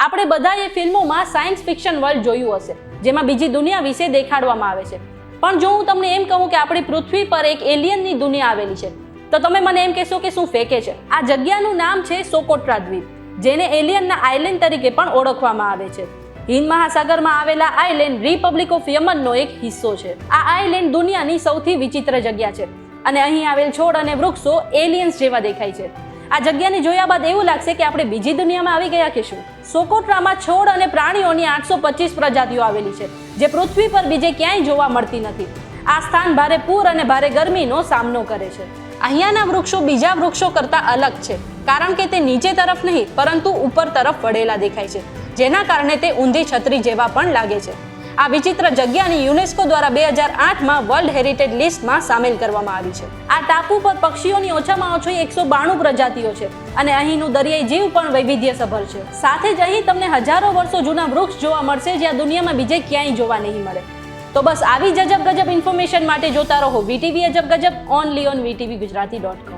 આપણે બધાએ ફિલ્મોમાં સાયન્સ ફિક્શન વર્લ્ડ જોયું હશે, જેમાં બીજી દુનિયા વિશે દેખાડવામાં આવે છે. પણ જો હું તમને એમ કહું કે આપણી પૃથ્વી પર એક એલિયનની દુનિયા આવેલી છે, તો તમે મને એમ કહેશો કે શું ફેકે છે? આ જગ્યાનું નામ છે સોકોટ્રા દ્વીપ, જેને એલિયનના આઇલેન્ડ તરીકે પણ ઓળખવામાં આવે છે. હિન્દ મહાસાગરમાં આવેલા આઇલેન્ડ રિપબ્લિક ઓફ યમનનો એક હિસ્સો છે. આ આઇલેન્ડ દુનિયાની સૌથી વિચિત્ર જગ્યા છે અને અહીં આવેલ છોડ અને વૃક્ષો એલિયન્સ જેવા દેખાય છે. આ જગ્યાને જોયા બાદ એવું લાગશે કે આપણે બીજી દુનિયામાં આવી ગયા કે શું. સોકોટ્રામાં છોડ અને પ્રાણીઓની 825 પ્રજાતિઓ આવેલી છે, જે પૃથ્વી પર બીજે ક્યાંય જોવા મળતી નથી. આ સ્થાન ભારે પૂર અને ભારે ગરમીનો સામનો કરે છે. અહીંયાના વૃક્ષો બીજા વૃક્ષો કરતાં અલગ છે, કારણ કે તે નીચે તરફ નહીં પરંતુ ઉપર તરફ વળેલા દેખાય છે, જેના કારણે તે ઊંધી છત્રી જેવા પણ લાગે છે. આ વિચિત્ર જગ્યાની યુનેસ્કો દ્વારા 2008માં વર્લ્ડ હેરિટેજ લિસ્ટમાં સામેલ કરવામાં આવી છે. આ ટાપુ પર પક્ષીઓની ઓછામાં ઓછી 192 પ્રજાતિઓ છે અને અહીંનું દરિયાઈ જીવ પણ વૈવિધ્યસભર છે. સાથે જ અહીં તમને હજારો વર્ષો જૂના વૃક્ષ જોવા મળશે, જ્યાં દુનિયામાં બીજે ક્યાંય જોવા નહીં મળે. તો બસ આવી જ અજબ ગજબ ઇન્ફોર્મેશન માટે જોતા રહો વીટીવી અજબ ગજબ ઓનલી ઓન VTVGujarati.com.